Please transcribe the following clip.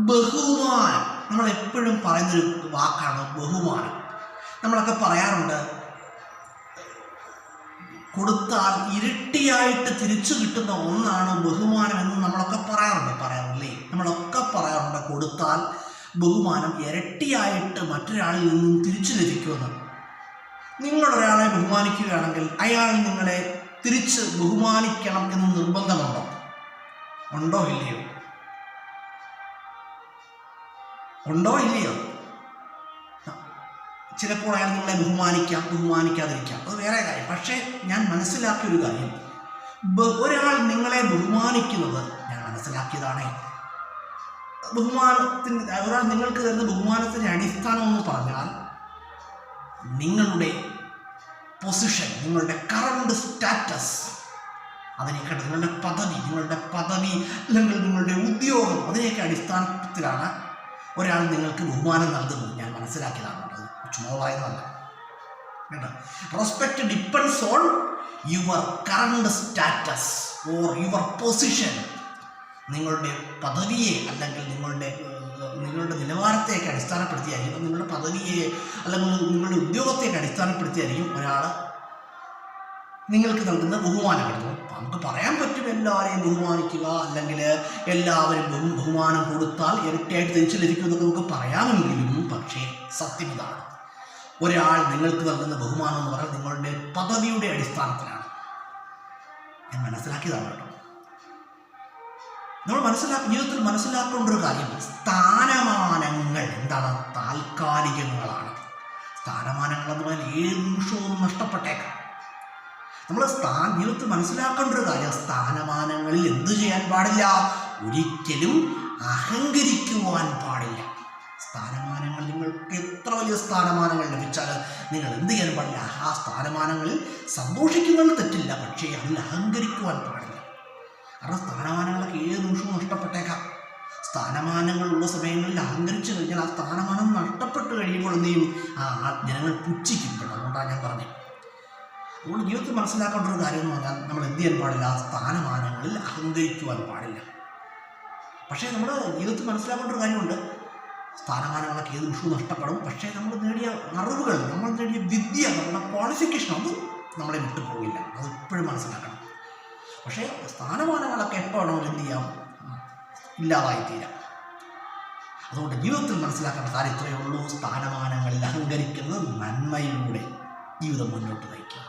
ബഹുമാനം. നമ്മളെപ്പോഴും പറയുന്നൊരു വാക്കാണ് ബഹുമാനം. നമ്മളൊക്കെ പറയാറുണ്ട്, കൊടുത്താൽ ഇരട്ടിയായിട്ട് തിരിച്ചു കിട്ടുന്ന ഒന്നാണ് ബഹുമാനം എന്ന് നമ്മളൊക്കെ പറയാറില്ലേ? നമ്മളൊക്കെ പറയാറുണ്ട്, കൊടുത്താൽ ബഹുമാനം ഇരട്ടിയായിട്ട് മറ്റൊരാളിൽ നിന്നും തിരിച്ചു ലഭിക്കുമെന്ന്. നിങ്ങളൊരാളെ ബഹുമാനിക്കുകയാണെങ്കിൽ അയാൾ നിങ്ങളെ തിരിച്ച് ബഹുമാനിക്കണം എന്ന് നിർബന്ധമുണ്ടോ? ഉണ്ടോ ഇല്ലയോ? ഉണ്ടോ ഇല്ലയോ? ചിലപ്പോൾ അയാൾ നിങ്ങളെ ബഹുമാനിക്കാം, ബഹുമാനിക്കാതിരിക്കാം, അത് വേറെ കാര്യം. പക്ഷേ ഞാൻ മനസ്സിലാക്കിയൊരു കാര്യം, ഒരാൾ നിങ്ങളെ ബഹുമാനിക്കുന്നത് ഞാൻ മനസ്സിലാക്കിയതാണ്, ഒരാൾ നിങ്ങൾക്ക് തരുന്ന ബഹുമാനത്തിൻ്റെ അടിസ്ഥാനം എന്ന് പറഞ്ഞാൽ നിങ്ങളുടെ പൊസിഷൻ, നിങ്ങളുടെ കറണ്ട് സ്റ്റാറ്റസ്, അതിനേക്കാൾ നിങ്ങളുടെ പദവി അല്ലെങ്കിൽ നിങ്ങളുടെ ഉദ്യോഗം, അതിനെയൊക്കെ അടിസ്ഥാനത്തിലാണ് ഒരാൾ നിങ്ങൾക്ക് ബഹുമാനം നൽകുന്നത്. ഞാൻ മനസ്സിലാക്കിയതാണ്, അത് ചുമതലവായതല്ല കേട്ടോ. Respect depends on your current status or your position. നിങ്ങളുടെ പദവിയെ അല്ലെങ്കിൽ നിങ്ങളുടെ നിലവാരത്തെയൊക്കെ അടിസ്ഥാനപ്പെടുത്തിയായിരിക്കും, നിങ്ങളുടെ പദവിയെ അല്ലെങ്കിൽ നിങ്ങളുടെ ഉദ്യോഗത്തെയൊക്കെ അടിസ്ഥാനപ്പെടുത്തിയായിരിക്കും ഒരാൾ നിങ്ങൾക്ക് നൽകുന്ന ബഹുമാനം കിട്ടുന്നു. നമുക്ക് പറയാൻ പറ്റും എല്ലാവരെയും ബഹുമാനിക്കുക, അല്ലെങ്കിൽ എല്ലാവരും ബഹുമാനം കൊടുത്താൽ ഇരട്ടിയായിട്ട് തിരിച്ചു ലഭിക്കുമെന്നൊക്കെ നമുക്ക് പറയാമെങ്കിലും, പക്ഷേ സത്യം ഇതാണ്, ഒരാൾ നിങ്ങൾക്ക് നൽകുന്ന ബഹുമാനം എന്ന് പറഞ്ഞാൽ നിങ്ങളുടെ പദവിയുടെ അടിസ്ഥാനത്തിലാണ്. ഞാൻ മനസ്സിലാക്കിയതാണ് കേട്ടോ. നമ്മൾ ജീവിതത്തിൽ മനസ്സിലാക്കേണ്ട ഒരു കാര്യം, സ്ഥാനമാനങ്ങൾ എന്താണ്? താൽക്കാലികങ്ങളാണ്. സ്ഥാനമാനങ്ങൾ എന്ന് പറഞ്ഞാൽ ഏത് നിമിഷവും നഷ്ടപ്പെട്ടേക്കാം. നമ്മൾ ജീവിതത്തിൽ മനസ്സിലാക്കേണ്ട ഒരു കാര്യം, സ്ഥാനമാനങ്ങളിൽ എന്തു ചെയ്യാൻ പാടില്ല? ഒരിക്കലും അഹങ്കരിക്കുവാൻ പാടില്ല. സ്ഥാനമാനങ്ങൾ, നിങ്ങൾക്ക് എത്ര വലിയ സ്ഥാനമാനങ്ങൾ ലഭിച്ചാൽ നിങ്ങൾ എന്ത് ചെയ്യാൻ പാടില്ല? ആ സ്ഥാനമാനങ്ങളിൽ സന്തോഷിക്കുന്നതിൽ തെറ്റില്ല, പക്ഷേ അതിൽ അഹങ്കരിക്കുവാൻ പാടില്ല. കാരണം സ്ഥാനമാനങ്ങളൊക്കെ ഏത് നിമിഷവും നഷ്ടപ്പെട്ടേക്കാം. സ്ഥാനമാനങ്ങളുള്ള സമയങ്ങളിൽ അഹങ്കരിച്ചു കഴിഞ്ഞാൽ ആ സ്ഥാനമാനം നഷ്ടപ്പെട്ട് കഴിയുമ്പോൾ എന്ത് ചെയ്യും? ജനങ്ങൾ പുച്ഛിക്കും. അതുകൊണ്ടാണ് ഞാൻ പറഞ്ഞത്. അതുകൊണ്ട് ജീവിതത്തിൽ മനസ്സിലാക്കേണ്ട ഒരു കാര്യം എന്ന് പറഞ്ഞാൽ നമ്മൾ എന്ത് ചെയ്യാൻ പാടില്ല? ആ സ്ഥാനമാനങ്ങളിൽ അഹങ്കരിക്കുവാൻ പാടില്ല. പക്ഷേ നമ്മൾ ജീവിതത്തിൽ മനസ്സിലാക്കേണ്ട ഒരു കാര്യമുണ്ട്, സ്ഥാനമാനങ്ങളൊക്കെ ഏത് നിമിഷവും നഷ്ടപ്പെടും. പക്ഷേ നമ്മൾ നേടിയ അറിവുകൾ, നമ്മൾ നേടിയ വിദ്യ, നമ്മുടെ ക്വാളിഫിക്കേഷൻ, അത് നമ്മളെ വിട്ടുപോകില്ല. അത് ഇപ്പോഴും മനസ്സിലാക്കണം. പക്ഷേ സ്ഥാനമാനങ്ങളൊക്കെ എപ്പോൾ വേണമെങ്കിലും എന്ത് ചെയ്യാം? ഇല്ലാതായിത്തീരാം. അതുകൊണ്ട് ജീവിതത്തിൽ മനസ്സിലാക്കേണ്ട കാര്യം ഇത്രയേ ഉള്ളൂ, സ്ഥാനമാനങ്ങളിൽ അഹങ്കരിക്കുന്നത് നന്മയിലൂടെ ജീവിതം മുന്നോട്ട് നയിക്കുക.